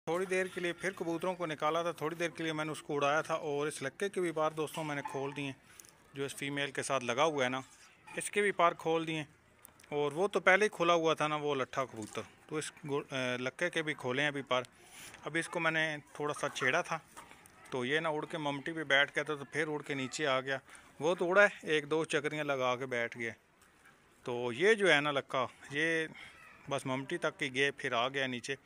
थोड़ी देर के लिए फिर कबूतरों को निकाला था, थोड़ी देर के लिए मैंने उसको उड़ाया था। और इस लक्के के भी पार दोस्तों मैंने खोल दिए, जो इस फीमेल के साथ लगा हुआ है ना, इसके भी पार खोल दिए। और वो तो पहले ही खुला हुआ था ना, वो लट्ठा कबूतर, तो इस लक्के के भी खोले हैं अभी पार। अभी इसको मैंने थोड़ा सा छेड़ा था, तो ये ना उड़ के ममटी पे बैठ गया था, तो फिर उड़ के नीचे आ गया। वो तो उड़ा है, एक दो चक्रियाँ लगा के बैठ गए। तो ये जो है ना लक्का, ये बस ममटी तक ही गए, फिर आ गया नीचे।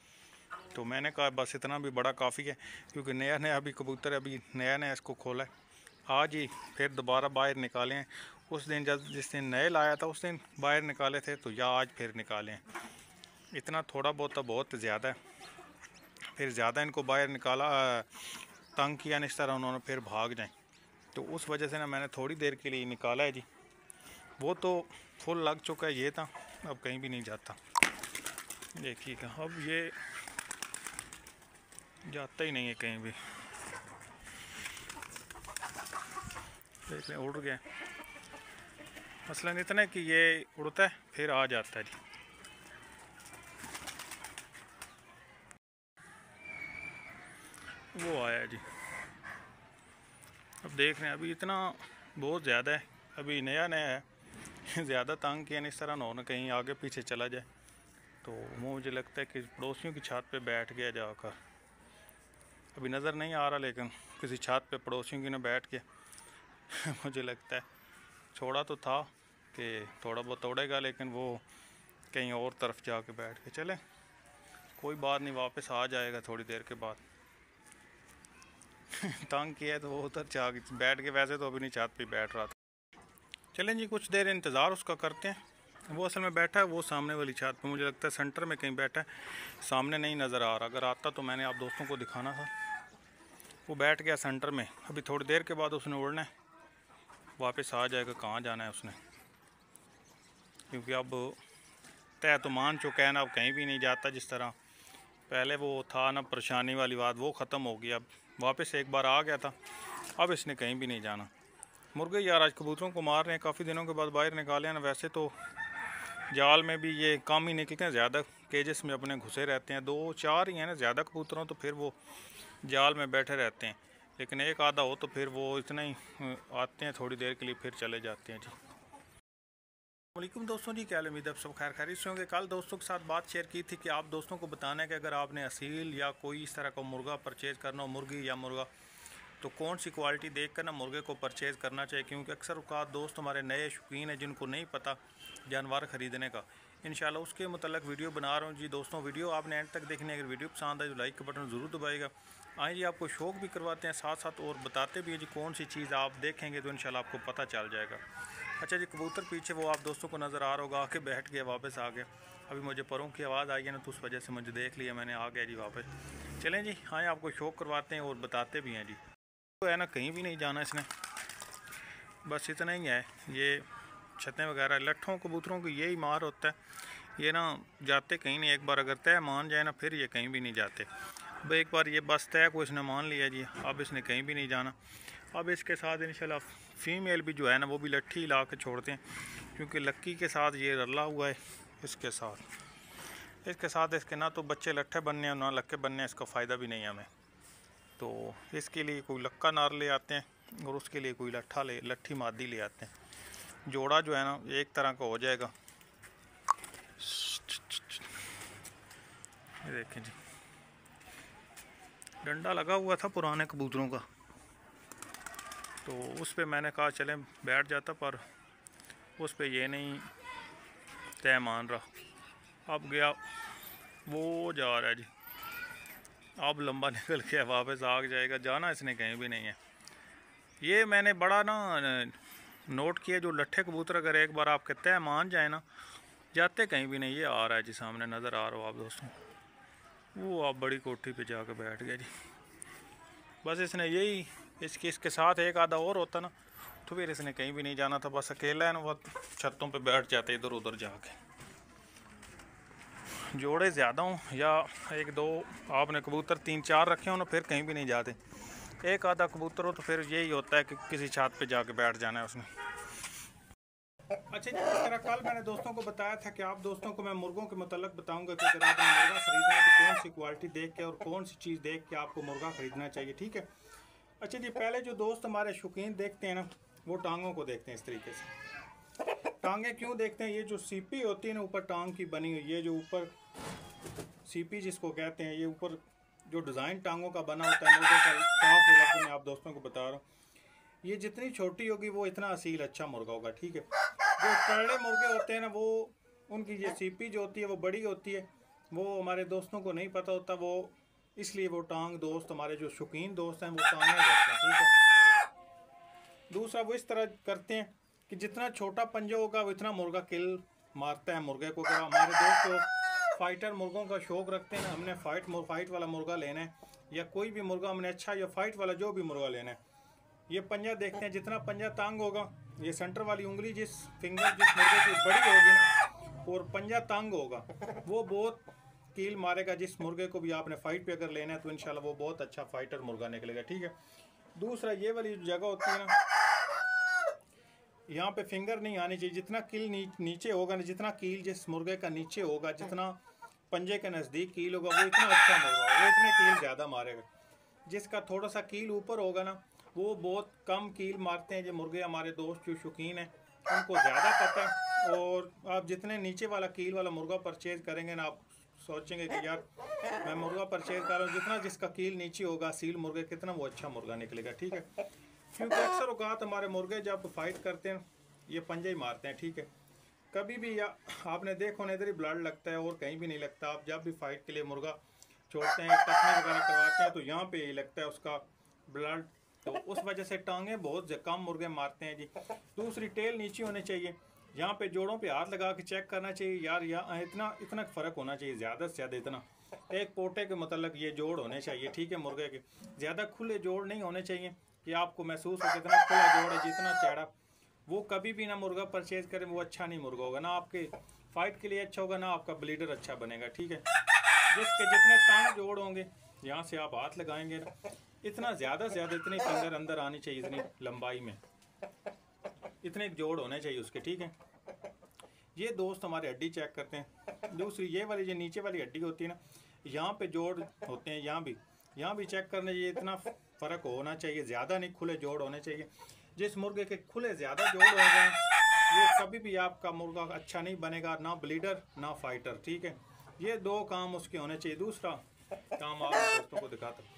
तो मैंने कहा बस इतना भी बड़ा काफ़ी है, क्योंकि नया नया अभी कबूतर अभी नया नया इसको खोला है। आज ही फिर दोबारा बाहर निकाले हैं। उस दिन जब जिस दिन नए लाया था उस दिन बाहर निकाले थे, तो या आज फिर निकाले हैं। इतना थोड़ा बहुत तो बहुत ज़्यादा है, फिर ज़्यादा इनको बाहर निकाला, तंग किया इस तरह उन्होंने फिर भाग जाए। तो उस वजह से ना मैंने थोड़ी देर के लिए निकाला है जी। वो तो फुल लग चुका है, ये था, अब कहीं भी नहीं जाता। देखिएगा अब ये जाता ही नहीं है कहीं भी। देख लें उड़ गया, मसलन इतना है कि ये उड़ता है फिर आ जाता है जी। वो आया जी। अब देख रहे हैं, अभी इतना बहुत ज़्यादा है, अभी नया नया है। ज़्यादा तंग किया इस तरह ना हो ना कहीं आगे पीछे चला जाए। तो वो मुझे लगता है कि पड़ोसियों की छत पे बैठ गया जाकर। अभी नज़र नहीं आ रहा, लेकिन किसी छत पे पड़ोसियों की ना बैठ गया। मुझे लगता है छोड़ा तो था कि थोड़ा बहुत तोड़ेगा, लेकिन वो कहीं और तरफ जाके बैठ के चले। कोई बात नहीं, वापस आ जाएगा थोड़ी देर के बाद। तंग किया है तो वो उधर जा बैठ के, वैसे तो अभी नहीं छत पे बैठ रहा था। चलें जी, कुछ देर इंतज़ार उसका करते हैं। वो असल में बैठा है वो सामने वाली छत पे, मुझे लगता है सेंटर में कहीं बैठा है, सामने नहीं नज़र आ रहा। अगर आता तो मैंने आप दोस्तों को दिखाना था। वो बैठ गया सेंटर में, अभी थोड़ी देर के बाद उसने उड़ना है, वापस आ जाएगा। कहाँ जाना है उसने, क्योंकि अब तय तो मान चुका है ना, अब कहीं भी नहीं जाता। जिस तरह पहले वो था ना परेशानी वाली बात, वो ख़त्म हो गई। अब वापस एक बार आ गया था, अब इसने कहीं भी नहीं जाना। मुर्गे यार आज कबूतरों को मार रहे हैं, काफ़ी दिनों के बाद बाहर निकाले हैं ना। वैसे तो जाल में भी ये कम ही निकलते हैं, ज़्यादा केजेस में अपने घुसे रहते हैं। दो चार ही हैं ना, ज़्यादा कबूतरों तो फिर वो जाल में बैठे रहते हैं, लेकिन एक आधा हो तो फिर वो इतना ही आते हैं थोड़ी देर के लिए, फिर चले जाते हैं जी। वालेकुम दोस्तों जी, क्या उम्मीद है आप सब खैर खैरियत से होंगे। कल दोस्तों के साथ बात शेयर की थी कि आप दोस्तों को बताना है कि अगर आपने असील या कोई इस तरह का मुर्गा परचेज़ करना हो, मुर्गी या मुर्गा, तो कौन सी क्वालिटी देख कर ना मुर्गे को परचेज़ करना चाहिए। क्योंकि अक्सर औक़ात दोस्त हमारे नए शौकीन हैं जिनको नहीं पता जानवर ख़रीदने का। इंशाल्लाह उसके मतलब वीडियो बना रहा हूँ जी। दोस्तों वीडियो आपने एंड तक देखनी है। अगर वीडियो पसंद आए तो लाइक का बटन ज़रूर दबाएगा। आए जी, आपको शौक़ भी करवाते हैं साथ साथ, और बताते भी हैं जी कौन सी चीज़ आप देखेंगे तो इंशाल्लाह आपको पता चल जाएगा। अच्छा जी, कबूतर पीछे वो आप दोस्तों को नज़र आ रहा होगा, आके बैठ गया, वापस आ गया। अभी मुझे परों की आवाज़ आई है ना, तो उस वजह से मुझे देख लिया मैंने, आ गया जी वापस। चलें जी, हाँ आपको शौक़ करवाते हैं और बताते भी हैं जी। तो है ना, कहीं भी नहीं जाना इसने, बस इतना ही है। ये छतें वगैरह लट्ठों कबूतरों की यही मार होता है, ये ना जाते कहीं नहीं। एक बार अगर तय मान जाए ना, फिर ये कहीं भी नहीं जाते। अब एक बार ये बस तय को इसने मान लिया जी, अब इसने कहीं भी नहीं जाना। अब इसके साथ इंशाल्लाह फ़ीमेल भी जो है ना, वो भी लट्ठी ला के छोड़ते हैं, क्योंकि लक्की के साथ ये रला हुआ है। इसके साथ इसके ना तो बच्चे लट्ठे बनने हैं ना लक्के बनने हैं, इसका फ़ायदा भी नहीं है हमें। तो इसके लिए कोई लक्का नार ले आते हैं, और उसके लिए कोई लट्ठी मादी ले आते हैं। जोड़ा जो है ना एक तरह का हो जाएगा। ये देखें जी, डंडा लगा हुआ था पुराने कबूतरों का, तो उस पे मैंने कहा चलें बैठ जाता, पर उस पे ये नहीं तय मान रहा। अब गया, वो जा रहा है जी, अब लंबा निकल के वापस आ जाएगा। जाना इसने कहीं भी नहीं है। ये मैंने बड़ा ना नोट किया, जो लट्ठे कबूतर अगर एक बार आपके तय मान जाए ना, जाते कहीं भी नहीं। ये आ रहा है जी, सामने नज़र आ रहा हो आप दोस्तों, वो आप बड़ी कोठी पे जाके बैठ गया जी। बस इसने यही, इसके साथ एक आधा और होता ना, तो फिर इसने कहीं भी नहीं जाना था। बस अकेला है ना, वो छतों पे बैठ जाते इधर उधर जाके। जोड़े ज़्यादा हों या एक दो आपने कबूतर तीन चार रखे हो ना, फिर कहीं भी नहीं जाते। एक आधा कबूतर हो तो फिर यही होता है कि किसी छत पे जाके बैठ जाना है उसने। अच्छा जी, इस तरह कल मैंने दोस्तों को बताया था कि आप दोस्तों को मैं मुर्गों के मतलब बताऊंगा कि अगर आपने मुर्गा खरीदना है तो कौन सी क्वालिटी देख के और कौन सी चीज़ देख के आपको मुर्गा खरीदना चाहिए, ठीक है। अच्छा जी, पहले जो दोस्त हमारे शौकीन देखते हैं ना, वो टांगों को देखते हैं इस तरीके से। टांगे क्यों देखते हैं? ये जो सीपी होती है ना ऊपर टांग की बनी हुई, ये जो ऊपर सीपी जिसको कहते हैं, ये ऊपर जो डिज़ाइन टांगों का बना होता है, मुर्गे का साफ लफ्ज़ में आप दोस्तों को बता रहा हूँ, ये जितनी छोटी होगी वो इतना असील अच्छा मुर्गा होगा, ठीक है। जो करड़े मुर्गे होते हैं ना, वो उनकी ये सीपी जो होती है वो बड़ी होती है, वो हमारे दोस्तों को नहीं पता होता, वो इसलिए वो टांग दोस्त हमारे जो शौकीन दोस्त हैं वो टांगे रखते हैं, ठीक है। दूसरा वो इस तरह करते हैं कि जितना छोटा पंजा होगा वो इतना मुर्गा किल मारता है मुर्गे को। अगर हमारे दोस्त जो फाइटर मुर्गों का शौक़ रखते हैं ना, हमने फाइट वाला मुर्गा लेना है या कोई भी मुर्गा हमने अच्छा या फाइट वाला जो भी मुर्गा लेना है, ये पंजा देखते हैं, जितना पंजा तंग होगा, ये सेंटर वाली उंगली जिस मुर्गे की बड़ी होगी ना और पंजा तंग होगा, वो बहुत कील मारेगा। जिस मुर्गे को भी आपने फाइट पे अगर लेना है तो इंशाल्लाह वो बहुत अच्छा फाइटर मुर्गा निकलेगा, ठीक है। दूसरा ये वाली जगह होती है ना, यहाँ पे फिंगर नहीं आनी चाहिए। जितना कील नीचे होगा ना, जितना कील जिस मुर्गे का नीचे होगा, जितना पंजे के नज़दीक कील होगा, वो इतना अच्छा मुर्गा होगा, वो इतने कील ज़्यादा मारेगा। जिसका थोड़ा सा कील ऊपर होगा ना, वो बहुत कम कील मारते हैं। जो मुर्गे हमारे दोस्त जो शौकीन हैं उनको ज़्यादा पता है। और आप जितने नीचे वाला कील वाला मुर्गा परचेज़ करेंगे ना, आप सोचेंगे कि यार मैं मुर्गा परचेज़ कर रहा हूँ, जितना जिसका कील नीचे होगा सील मुर्गे कितना वो अच्छा मुर्गा निकलेगा, ठीक है। क्योंकि अक्सर औकात हमारे मुर्गे जब फाइट करते हैं ये पंजे ही मारते हैं, ठीक है। कभी भी या आपने देखो ना, इधर ही ब्लड लगता है और कहीं भी नहीं लगता। आप जब भी फाइट के लिए मुर्गा छोड़ते हैं, टकने वगैरह करवाते हैं तो यहाँ पे ही लगता है उसका ब्लड, तो उस वजह से टांगे बहुत कम मुर्गे मारते हैं जी। दूसरी टेल नीचे होनी चाहिए। यहाँ पे जोड़ों पे हाथ लगा के चेक करना चाहिए यार, यहाँ इतना फ़र्क होना चाहिए, ज़्यादा से ज़्यादा इतना एक पोटे के मतलब ये जोड़ होने चाहिए, ठीक है। मुर्गे के ज़्यादा खुले जोड़ नहीं होने चाहिए कि आपको महसूस हो कितना खुला जोड़ है, जितना चौड़ा, वो कभी भी ना मुर्गा परचेज करें, वो अच्छा नहीं मुर्गा होगा, ना आपके फाइट के लिए अच्छा होगा, ना आपका ब्लीडर अच्छा बनेगा, ठीक है। जिसके जितने तंग जोड़ होंगे, यहाँ से आप हाथ लगाएंगे ना, इतना ज़्यादा से ज़्यादा इतनी फिंगर अंदर आनी चाहिए, इतनी लंबाई में इतने जोड़ होने चाहिए उसके, ठीक है। ये दोस्त हमारे हड्डी चेक करते हैं। दूसरी ये वाली जो नीचे वाली हड्डी होती है ना, यहाँ पे जोड़ होते हैं, यहाँ भी चेक करना चाहिए, इतना फ़र्क होना चाहिए, ज़्यादा नहीं खुले जोड़ होने चाहिए। जिस मुर्गे के खुले ज़्यादा जोड़ हो गए वो कभी भी आपका मुर्गा अच्छा नहीं बनेगा, ना ब्लीडर ना फाइटर, ठीक है। ये दो काम उसके होने चाहिए। दूसरा काम आप दोस्तों को दिखाता हूँ,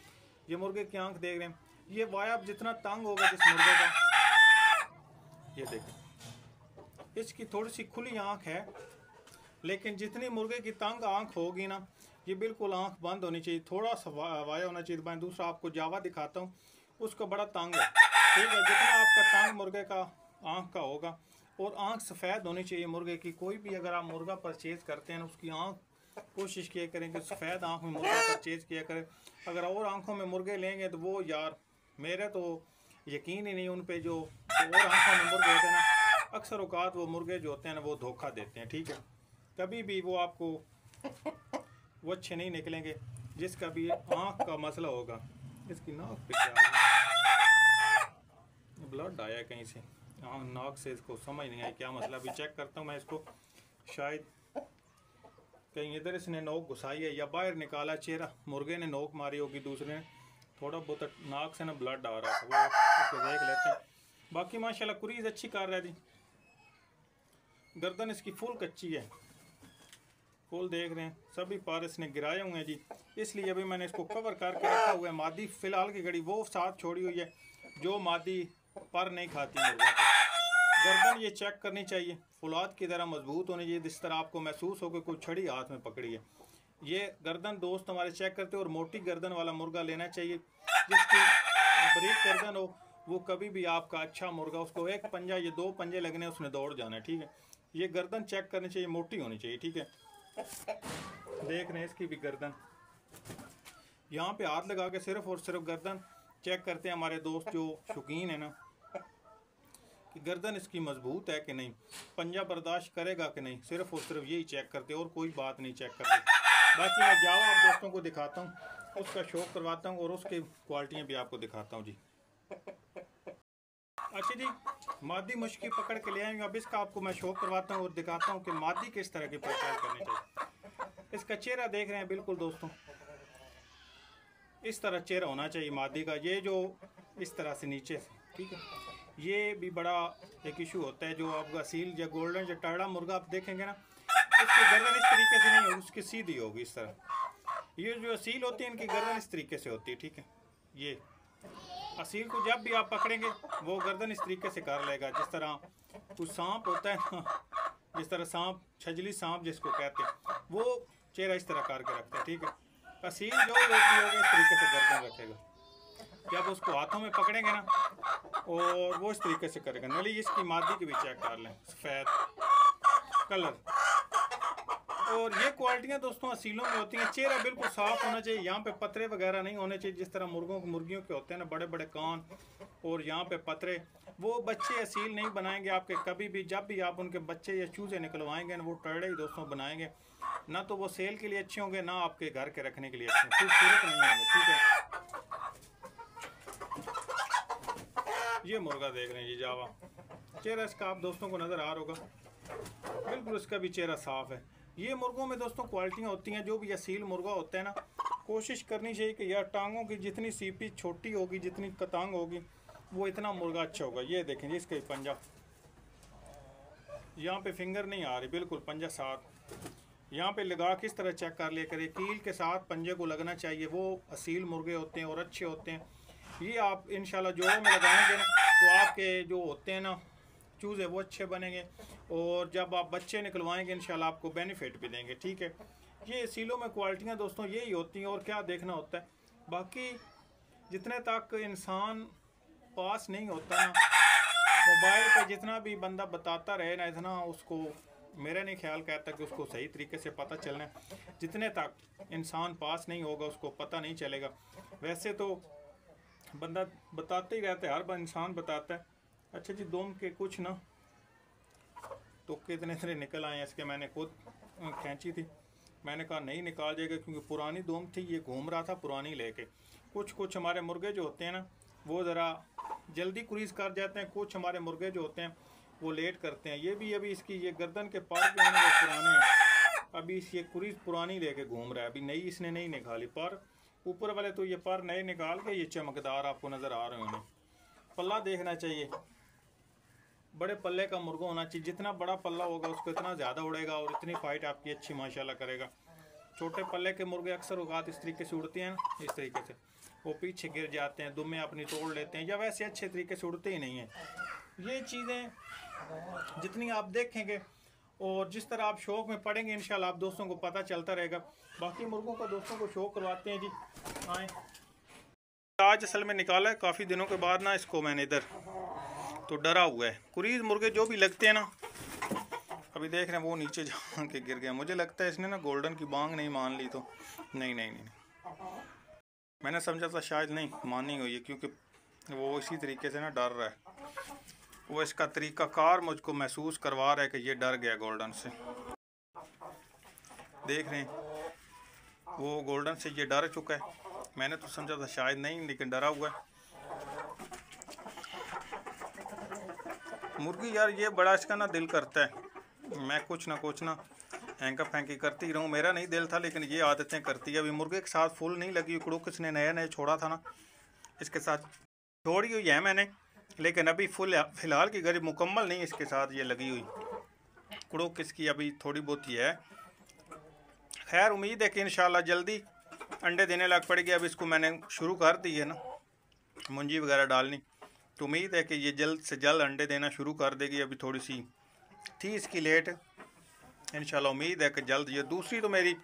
ये मुर्गे की आंख देख रहे हैं, ये वायब जितना तंग होगा जिस मुर्गे का, ये देखें इसकी थोड़ी सी खुली आंख है, लेकिन जितनी मुर्गे की तंग आंख होगी ना, ये बिल्कुल आंख बंद होनी चाहिए, थोड़ा सा वाया होना चाहिए। दूसरा आपको जावा दिखाता हूँ, उसका बड़ा तंग है, ठीक है। जितना आपका तंग मुर्गे का आंख का होगा, और आंख सफ़ेद होनी चाहिए मुर्गे की। कोई भी अगर आप मुर्गा परचेज़ करते हैं ना, उसकी आंख कोशिश किया करें कि सफ़ेद आंख में मुर्गा परचेज़ किया करें। अगर और आंखों में मुर्गे लेंगे तो वो यार मेरे तो यकीन ही नहीं उन पे, जो और आंखों में मुर्गे होते हैं ना, अक्सर औकात वो मुर्गे जो होते हैं ना वो धोखा देते हैं, ठीक है। कभी भी वो आपको वो अच्छे नहीं निकलेंगे। जिसका भी आँख का मसला होगा, इसकी नाक पे क्या ब्लड आया कहीं से, नाक से, इसको समझ नहीं आया क्या मसला। अभी चेक करता हूँ मैं इसको, शायद कहीं इधर इसने नोक घुसाई है या बाहर निकाला चेहरा, मुर्गे ने नोक मारी होगी, दूसरे ने थोड़ा बहुत नाक से ना ब्लड आ रहा है, वो उसको देख लेते हैं। बाकी माशाल्लाह कुरीज अच्छी कर रहा है जी। गर्दन इसकी फुल कच्ची है, फुल देख रहे हैं, सभी पार इसने गिराए हुए हैं जी, इसलिए अभी मैंने इसको कवर करके रखा हुआ है। मादी फ़िलहाल की घड़ी वो साथ छोड़ी हुई है जो मादी पर नहीं खाती मुर्गा को। गर्दन ये चेक करनी चाहिए, फुलाद की तरह मजबूत होनी चाहिए, जिस तरह आपको महसूस हो कि कोई छड़ी हाथ में पकड़ी है। ये गर्दन दोस्त हमारे चेक करते हैं, और मोटी गर्दन वाला मुर्गा लेना चाहिए। जिसकी बारीक गर्दन हो वो कभी भी आपका अच्छा मुर्गा, उसको एक पंजा या दो पंजे लगने उसने दौड़ जाना है, ठीक है। ये गर्दन चेक करनी चाहिए, मोटी होनी चाहिए, ठीक है। देख रहे हैं इसकी भी गर्दन, यहाँ पे हाथ लगा के सिर्फ और सिर्फ गर्दन चेक करते हैं हमारे दोस्त जो शौकीन है ना, कि गर्दन इसकी मजबूत है कि नहीं, पंजा बर्दाश्त करेगा कि नहीं, सिर्फ और सिर्फ यही चेक करते और कोई बात नहीं चेक करते। बाकी मैं जावा आप दोस्तों को दिखाता हूँ, उसका शौक करवाता हूँ और उसकी क्वालिटियाँ भी आपको दिखाता हूँ जी। अच्छा जी, मादी मुश्की पकड़ के ले आएंगे। अब इसका आपको मैं शो करवाता हूँ और दिखाता हूँ कि मादी किस तरह की पहचान करनी चाहिए। इसका चेहरा देख रहे हैं बिल्कुल दोस्तों, इस तरह चेहरा होना चाहिए मादी का। ये जो इस तरह से नीचे से, ठीक है, ये भी बड़ा एक इशू होता है। जो आपका असील या गोल्डन या टाड़ा मुर्गा आप देखेंगे ना, इसकी गर्दन इस तरीके से नहीं होगी, उसकी सीधी होगी इस तरह। ये जो असील होती है इनकी गर्दन इस तरीके से होती है, ठीक है। ये असील को जब भी आप पकड़ेंगे वो गर्दन इस तरीके से कर लेगा, जिस तरह कुछ सांप होता है ना, जिस तरह सांप, छजली सांप जिसको कहते हैं, वो चेहरा इस तरह करके रखता है, ठीक है। असील जो होती होगी इस तरीके से गर्दन रखेगा। जब उसको हाथों में पकड़ेंगे ना और वो इस तरीके से करेगा। नली इसकी मादी की भी चेक कर लें, सफ़ेद कलर। और ये क्वालिटियाँ दोस्तों असीलों में होती हैं। चेहरा बिल्कुल साफ होना चाहिए, यहाँ पे पतरे वगैरह नहीं होने चाहिए जिस तरह मुर्गियों के होते हैं ना, बड़े बड़े कान और यहाँ पे पतरे। वो बच्चे असील नहीं बनाएंगे आपके कभी भी। जब भी आप उनके बच्चे या चूजे निकलवाएंगे ना, वो टर्डे ही दोस्तों बनाएंगे ना। तो वो सेल के लिए अच्छे होंगे ना आपके घर के रखने के लिए अच्छे, खूबसूरत नहीं होंगे, ठीक है। ये मुर्गा देख रहे हैं जी, जावा। चेहरा इसका आप दोस्तों को नज़र आ रहा होगा, बिल्कुल इसका भी चेहरा साफ है। ये मुर्गों में दोस्तों क्वालिटियाँ होती हैं। जो भी असील मुर्गा होता है ना, कोशिश करनी चाहिए कि यार टांगों की जितनी सीपी छोटी होगी, जितनी कतांग होगी, वो इतना मुर्गा अच्छा होगा। ये देखें जी, इसका पंजा, यहाँ पे फिंगर नहीं आ रही, बिल्कुल पंजा साथ। यहाँ पे लगा किस तरह चेक कर लिया करें, कील के साथ पंजे को लगना चाहिए। वो असील मुर्गे होते हैं और अच्छे होते हैं। ये आप इंशाल्लाह जोड़ों में लगाएंगे ना, तो आपके जो होते हैं ना चूज़े, वो अच्छे बनेंगे। और जब आप बच्चे निकलवाएंगे इंशाल्लाह आपको बेनिफिट भी देंगे, ठीक है। ये सीलों में क्वालिटियाँ दोस्तों यही होती हैं। और क्या देखना होता है, बाकी जितने तक इंसान पास नहीं होता ना, मोबाइल पे जितना भी बंदा बताता रहे ना, इतना उसको मेरा नहीं ख्याल कहता कि उसको सही तरीके से पता चलना है। जितने तक इंसान पास नहीं होगा उसको पता नहीं चलेगा। वैसे तो बंदा बताते ही रहता है, हर बार इंसान बताता है। अच्छा जी, दोम के कुछ ना तो कितने इतने निकल आए हैं इसके। मैंने खुद खींची थी, मैंने कहा नहीं निकाल जाएगा क्योंकि पुरानी दोम थी, ये घूम रहा था पुरानी लेके। कुछ हमारे मुर्गे जो होते हैं ना, वो ज़रा जल्दी क्रीज कर जाते हैं। कुछ हमारे मुर्गे जो होते हैं वो लेट करते हैं। ये भी अभी इसकी ये गर्दन के पार जो है वो पुराने हैं। अभी इस ये क्रीज पुरानी लेके घूम रहा है, अभी नई इसने नहीं निकाली। पर ऊपर वाले तो ये पर नए निकाल के ये चमकदार आपको नज़र आ रहे हैं। पल्ला देखना चाहिए, बड़े पल्ले का मुर्गा होना चाहिए। जितना बड़ा पल्ला होगा उसको इतना ज़्यादा उड़ेगा और इतनी फाइट आपकी अच्छी माशाल्लाह करेगा। छोटे पल्ले के मुर्गे अक्सर औकात इस तरीके से उड़ते हैं ना, इस तरीके से वो पीछे गिर जाते हैं, दुम्मे अपनी तोड़ लेते हैं, या वैसे अच्छे तरीके से उड़ते ही नहीं हैं। ये चीज़ें जितनी आप देखेंगे और जिस तरह आप शौक़ में पढ़ेंगे इंशाल्लाह आप दोस्तों को पता चलता रहेगा। बाकी मुर्गों का दोस्तों को शौक़ करवाते हैं जी। आए, आज असल में निकाला है काफ़ी दिनों के बाद ना, इसको मैंने इधर तो डरा हुआ है। कुरीज मुर्गे जो भी लगते हैं ना, अभी देख रहे हैं वो नीचे जा के गिर गया। मुझे लगता है इसने ना गोल्डन की बांग नहीं मान ली, तो नहीं मैंने समझा था शायद नहीं मानी हुई है, क्योंकि वो इसी तरीके से ना डर रहा है। वो इसका तरीक़ाकार मुझको महसूस करवा रहा है कि ये डर गया गोल्डन से। देख रहे हैं वो गोल्डन से ये डर चुका है। मैंने तो समझा था शायद नहीं, लेकिन डरा हुआ है। मुर्गी यार ये बड़ा इसका ना दिल करता है, मैं कुछ ना हैंका फैंकी करती रहूँ। मेरा नहीं दिल था, लेकिन ये आदतें करती है। अभी मुर्गे के साथ फुल नहीं लगी, कुड़ुक इसने नए छोड़ा था ना, इसके साथ छोड़ी हुई है मैंने, लेकिन अभी फुल फ़िलहाल की गरीब मुकम्मल नहीं इसके साथ ये लगी हुई। कुड़ुक इसकी अभी थोड़ी बहुत ही है। खैर उम्मीद है कि इंशाल्लाह जल्दी अंडे देने लग पड़ेगी। अब इसको मैंने शुरू कर दी है ना मुंजी वगैरह डालनी, तो उम्मीद है कि ये जल्द से जल्द अंडे देना शुरू कर देगी। अभी थोड़ी सी थी इसकी लेट, इंशाल्लाह उम्मीद है कि जल्द। ये दूसरी तो मेरी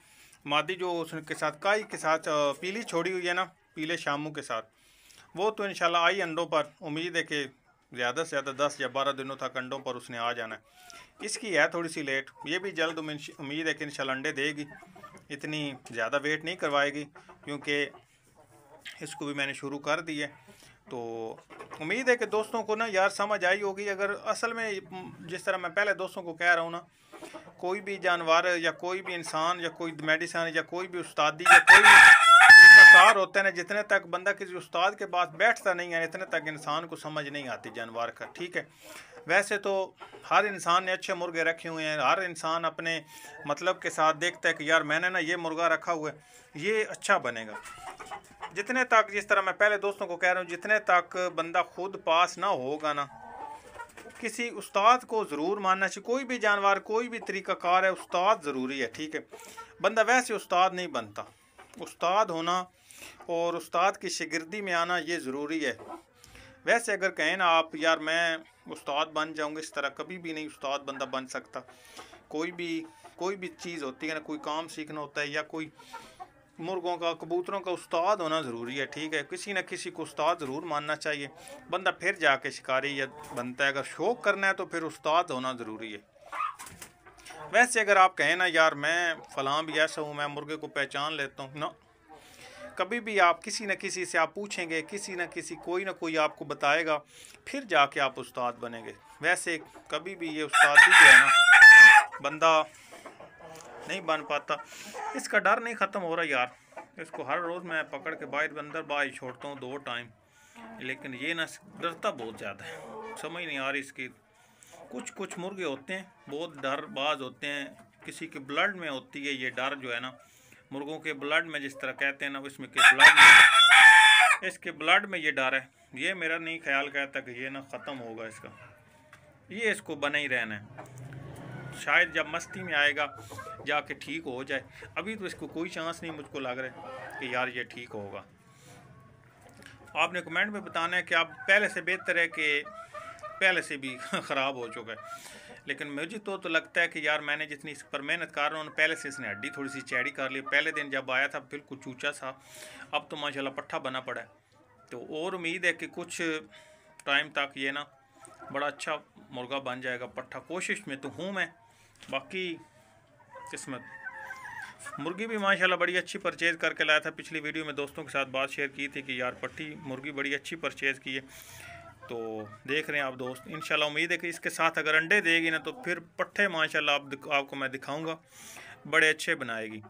मादी जो उसके साथ काई के साथ पीली छोड़ी हुई है ना, पीले शामू के साथ, वो तो इंशाल्लाह आई अंडों पर। उम्मीद है कि ज़्यादा से ज़्यादा 10 या 12 दिनों तक अंडों पर उसने आ जाना है। इसकी है थोड़ी सी लेट, ये भी जल्द उम्मीद है कि इंशाल्लाह अंडे देगी। इतनी ज़्यादा वेट नहीं करवाएगी क्योंकि इसको भी मैंने शुरू कर दी है। तो उम्मीद है कि दोस्तों को ना यार समझ आई होगी। अगर असल में जिस तरह मैं पहले दोस्तों को कह रहा हूँ ना, कोई भी जानवर या कोई भी इंसान या कोई मेडिसन या कोई भी उस्तादी या कोई तरीक़ाकार होता है ना, जितने तक बंदा किसी उस्ताद के पास बैठता नहीं है इतने तक इंसान को समझ नहीं आती जानवर का, ठीक है। वैसे तो हर इंसान ने अच्छे मुर्गे रखे हुए हैं, हर इंसान अपने मतलब के साथ देखता है कि यार मैंने ना ये मुर्गा रखा हुआ है, ये अच्छा बनेगा। जितने तक, जिस तरह मैं पहले दोस्तों को कह रहा हूँ, जितने तक बंदा खुद पास ना होगा ना, किसी उस्ताद को ज़रूर मानना चाहिए। कोई भी जानवर, कोई भी तरीक़ाकार है, उस्ताद ज़रूरी है, ठीक है। बंदा वैसे उस्ताद नहीं बनता, उस्ताद होना और उस्ताद की शागिर्दी में आना ये ज़रूरी है। वैसे अगर कहें ना आप यार मैं उस्ताद बन जाऊंगा, इस तरह कभी भी नहीं उस्ताद बंदा बन सकता। कोई भी चीज़ होती है ना, कोई काम सीखना होता है या कोई मुर्गों का, कबूतरों का उस्ताद होना ज़रूरी है, ठीक है। किसी न किसी को उस्ताद ज़रूर मानना चाहिए बंदा, फिर जाके शिकारी या बनता है। अगर शौक़ करना है तो फिर उस्ताद होना ज़रूरी है। वैसे अगर आप कहें ना यार मैं फ़लाँ भी ऐसा हूँ, मैं मुर्गे को पहचान लेता हूँ ना, कभी भी आप किसी न किसी से आप पूछेंगे, किसी न किसी कोई ना कोई आपको बताएगा, फिर जाके आप उस्ताद बनेंगे। वैसे कभी भी ये उस्तादी जो है ना बंदा नहीं बन पाता। इसका डर नहीं ख़त्म हो रहा यार। इसको हर रोज़ मैं पकड़ के बाहर अंदर बाहर छोड़ता हूँ 2 टाइम, लेकिन ये ना डरता बहुत ज़्यादा है। समझ नहीं आ रही इसकी। कुछ मुर्गे होते हैं बहुत डरबाज होते हैं, किसी के ब्लड में होती है ये डर जो है ना, मुर्गों के ब्लड में, जिस तरह कहते हैं ना, इसमें के ब्लड में, इसके ब्लड में ये डर है। ये मेरा नहीं ख्याल कहता कि ये ना ख़त्म होगा इसका, ये इसको बना ही रहना है। शायद जब मस्ती में आएगा जाके ठीक हो जाए, अभी तो इसको कोई चांस नहीं मुझको लग रहा है कि यार ये ठीक होगा। आपने कमेंट में बताना है कि आप पहले से बेहतर है कि पहले से भी ख़राब हो चुका है। लेकिन मुझे तो लगता है कि यार मैंने जितनी इस पर मेहनत कर रहा हूँ, पहले से इसने हड्डी थोड़ी सी चैड़ी कर ली। पहले दिन जब आया था बिल्कुल चूचा सा, अब तो माशाल्लाह पट्ठा बना पड़ा है। तो और उम्मीद है कि कुछ टाइम तक ये ना बड़ा अच्छा मुर्गा बन जाएगा पट्ठा। कोशिश में तो हूँ मैं, बाकी किस्मत। मुर्गी भी माशाल्लाह बड़ी अच्छी परचेज़ करके लाया था। पिछली वीडियो में दोस्तों के साथ बात शेयर की थी कि यार पट्टी मुर्गी बड़ी अच्छी परचेज़ की है, तो देख रहे हैं आप दोस्त। इंशाल्लाह उम्मीद है कि इसके साथ अगर अंडे देगी ना तो फिर पट्ठे माशाल्लाह आपको मैं दिखाऊंगा, बड़े अच्छे बनाएगी।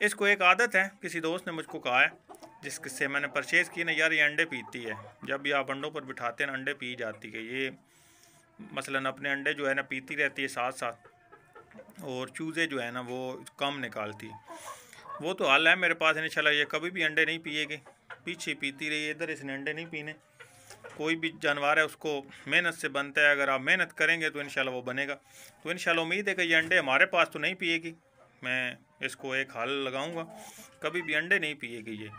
इसको एक आदत है, किसी दोस्त ने मुझको कहा है जिससे मैंने परचेज़ की ना, यार ये अंडे पीती है। जब भी आप अंडों पर बिठाते हैं ना, अंडे पी जाती है ये। मसलन अपने अंडे जो है ना पीती रहती है साथ साथ, और चूज़े जो है ना वो कम निकालती है। वो तो हाल है मेरे पास इंशाल्लाह, ये कभी भी अंडे नहीं पिएगी, पीछे पीती रही। इधर इसने अंडे नहीं पीने। कोई भी जानवर है उसको मेहनत से बनता है, अगर आप मेहनत करेंगे तो इंशाल्लाह वो बनेगा। तो इंशाल्लाह उम्मीद है कि ये अंडे हमारे पास तो नहीं पिएगी, मैं इसको एक हल लगाऊंगा, कभी भी अंडे नहीं पिएगी ये।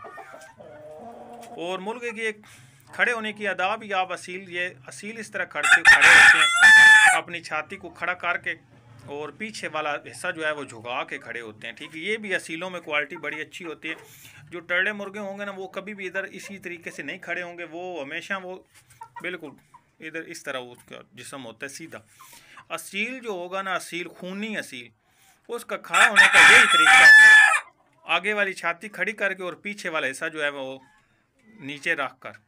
और मुर्गे की एक खड़े होने की अदा भी आप असील इस तरह खड़े होते हैं, अपनी छाती को खड़ा करके और पीछे वाला हिस्सा जो है वो झुका के खड़े होते हैं, ठीक है। ये भी असीलों में क्वालिटी बड़ी अच्छी होती है। जो टर्डे मुर्गे होंगे ना वो कभी भी इधर इसी तरीके से नहीं खड़े होंगे, वो हमेशा वो बिल्कुल इधर इस तरह उसका जिस्म होता है सीधा। असील जो होगा ना, असील खूनी असील, उसका खड़ा होने का यही तरीका, आगे वाली छाती खड़ी करके और पीछे वाला हिस्सा जो है वो नीचे रख कर,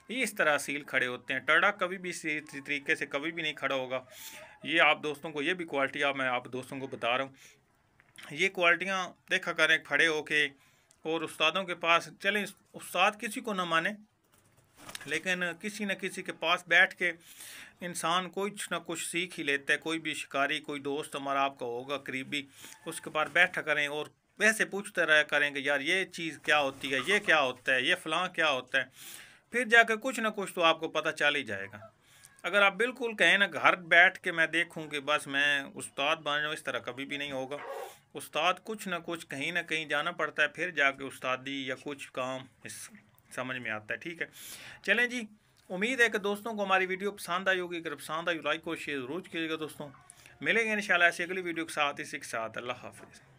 ये इस तरह असील खड़े होते हैं। टर्डा कभी भी इसी तरीके से कभी भी नहीं खड़ा होगा। ये आप दोस्तों को ये भी क्वालिटी मैं आप दोस्तों को बता रहा हूँ, ये क्वालिटियाँ देखा करें खड़े होके। और उस्तादों के पास चलें, उस्ताद किसी को ना माने, लेकिन किसी न किसी के पास बैठ के इंसान कुछ ना कुछ सीख ही लेता है। कोई भी शिकारी, कोई दोस्त हमारा आपका होगा करीबी, उसके पास बैठा करें और वैसे पूछते रहा करेंगे यार ये चीज़ क्या होती है, ये क्या होता है, ये फ़लाँ क्या होता है, फिर जाकर कुछ ना कुछ तो आपको पता चल ही जाएगा। अगर आप बिल्कुल कहें ना घर बैठ के मैं देखूं कि बस मैं उस्ताद बन जाऊँ, इस तरह कभी भी नहीं होगा। उस्ताद कुछ ना कुछ कहीं ना कहीं जाना पड़ता है, फिर जाके उस्तादी या कुछ काम समझ में आता है, ठीक है। चलें जी, उम्मीद है कि दोस्तों को हमारी वीडियो पसंद आई होगी। अगर पसंद आई लाइक और शेयर ज़रूर कीजिएगा दोस्तों। मिलेंगे इंशाल्लाह ऐसी अगली वीडियो के साथ, इसी के साथ अल्लाह हाफिज़।